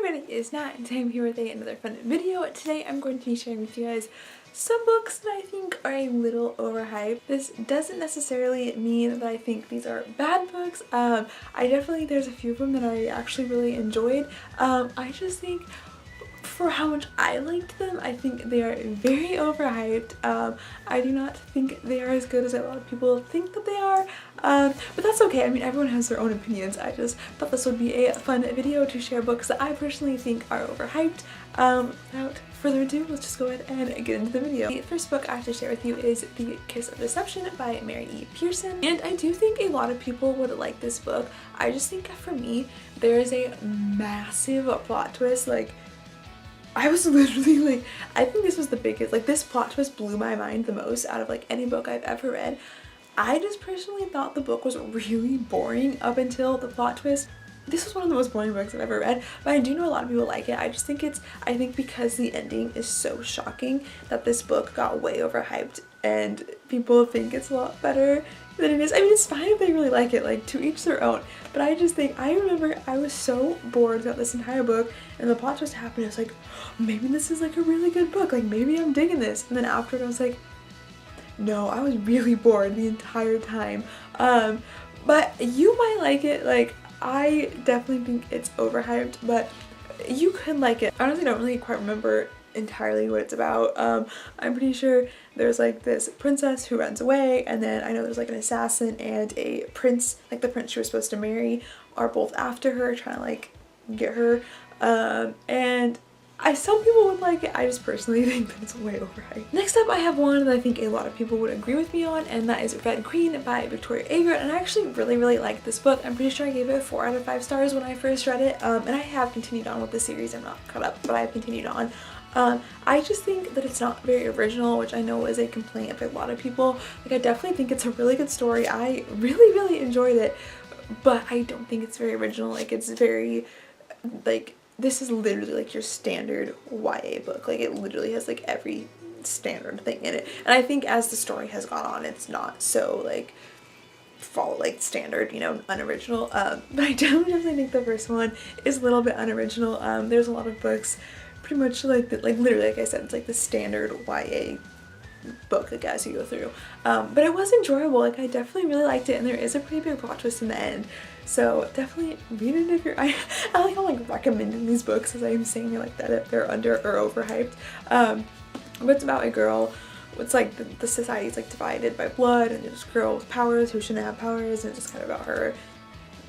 everybody, it's Nat and today I'm here with another fun video. Today I'm going to be sharing with you guys some books that I think are a little overhyped. This doesn't necessarily mean that I think these are bad books. There's a few of them that I actually really enjoyed. I just think for how much I liked them, I think they are very overhyped. I do not think they are as good as a lot of people think that they are, but that's okay. I mean, everyone has their own opinions. I just thought this would be a fun video to share books that I personally think are overhyped. Without further ado, let's just go ahead and get into the video. The first book I have to share with you is The Kiss of Deception by Mary E. Pearson, and I do think a lot of people would like this book. I just think for me, there is a massive plot twist. Like, I was literally like, I think this was the biggest, like this plot twist blew my mind the most out of like any book I've ever read. I just personally thought the book was really boring up until the plot twist. This was one of the most boring books I've ever read, but I do know a lot of people like it. I think because the ending is so shocking that this book got way overhyped and people think it's a lot better than it is. I mean, it's fine if they really like it, like to each their own, but I just think, I remember I was so bored throughout this entire book and the plot twist happened. I was like, maybe this is like a really good book, like maybe I'm digging this, and then after I was like, no, I was really bored the entire time. But you might like it. Like, I definitely think it's overhyped, but you could like it. I honestly don't really quite remember entirely what it's about. I'm pretty sure there's like this princess who runs away, and then I know there's like an assassin and a prince, like the prince she was supposed to marry, are both after her, trying to like get her. And some people would like it. I just personally think that it's way overhyped. Next up, I have one that I think a lot of people would agree with me on, and that is Red Queen by Victoria Averitt. And I actually really like this book. I'm pretty sure I gave it 4 out of 5 stars when I first read it, and I have continued on with the series. I'm not caught up, but I've continued on. I just think that it's not very original, which I know is a complaint of a lot of people. Like, I definitely think it's a really good story. I really enjoyed it, but I don't think it's very original. Like, it's very, like, this is literally like your standard YA book. Like, it literally has like every standard thing in it. And I think as the story has gone on, it's not so like follow like standard, you know, unoriginal. But I definitely think the first one is a little bit unoriginal. There's a lot of books pretty much like literally, like I said, it's like the standard YA book, like, as you go through. But it was enjoyable. Like, I definitely really liked it, and there is a pretty big plot twist in the end. So definitely read it if you're, I like how like recommending these books as I'm saying like that if they're under or overhyped. But it's about a girl. It's like the society's like divided by blood, and there's a girl with powers who shouldn't have powers, and it's just kind of about her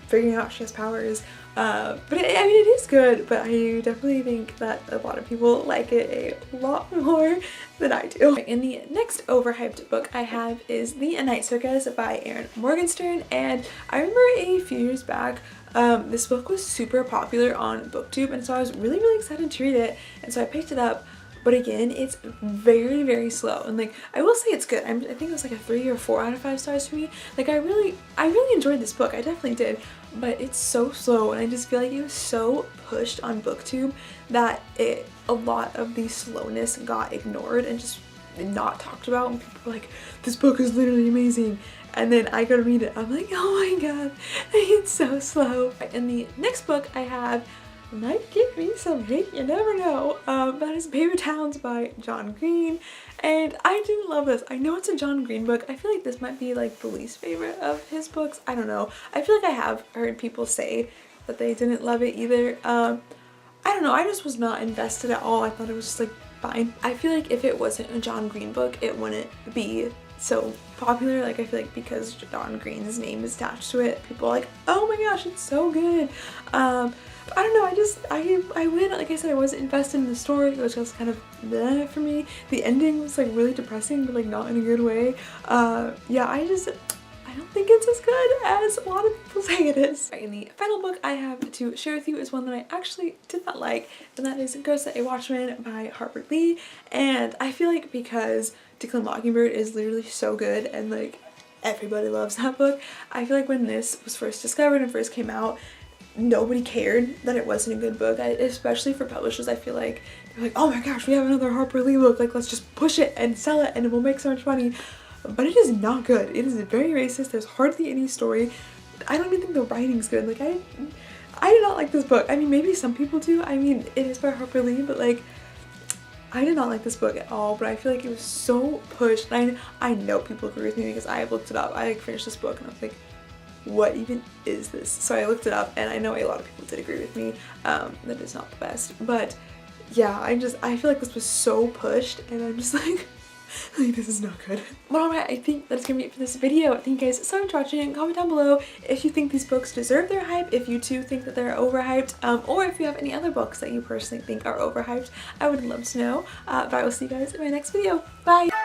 figuring out she has powers. But I mean, it is good, but I definitely think that a lot of people like it a lot more than I do. And the next overhyped book I have is The Tonight Circus by Erin Morgenstern, and I remember a few years back, this book was super popular on BookTube, and so I was really excited to read it, and so I picked it up. But again, it's very slow, and like, I will say it's good. I think it was like a 3 or 4 out of 5 stars for me. Like, I really enjoyed this book. I definitely did, but it's so slow, and I just feel like it was so pushed on BookTube that a lot of the slowness got ignored and just not talked about, and people were like, this book is literally amazing. And then I go to read it, I'm like, oh my god, it's so slow. And the next book I have might give me some hate, you never know. That is Paper Towns by John Green, and I do love this. I know it's a John Green book. I feel like this might be like the least favorite of his books. I don't know. I feel like I have heard people say that they didn't love it either. I don't know. I just was not invested at all. I thought it was just like fine. I feel like if it wasn't a John Green book, it wouldn't be so popular. Like, I feel like because John Green's name is attached to it, people are like, oh my gosh, it's so good. I don't know, I went, like I said, I wasn't invested in the story. It was just kind of bleh for me. The ending was like really depressing, but like not in a good way. Yeah, I don't think it's as good as a lot of people say it is. And the final book I have to share with you is one that I actually did not like, and that is Ghost at a Watchman by Harper Lee. And I feel like because To Kill a Mockingbird is literally so good, and like everybody loves that book, I feel like when this was first discovered and first came out, nobody cared that it wasn't a good book. Especially for publishers, I feel like they're like, oh my gosh, we have another Harper Lee book, like let's just push it and sell it and it will make so much money. But it is not good. It is very racist. There's hardly any story. I don't even think the writing's good. Like, I did not like this book. I mean, maybe some people do. I mean, it is by Harper Lee, but like, I did not like this book at all, but I feel like it was so pushed. And I know people agree with me because I have looked it up. I like finished this book and I was like, what even is this? So I looked it up and I know a lot of people did agree with me that it's not the best. But yeah, I feel like this was so pushed and I'm just like this is not good. But alright, I think that's gonna be it for this video. Thank you guys so much for watching. Comment down below if you think these books deserve their hype, if you too think that they're overhyped, or if you have any other books that you personally think are overhyped. I would love to know. But I will see you guys in my next video. Bye!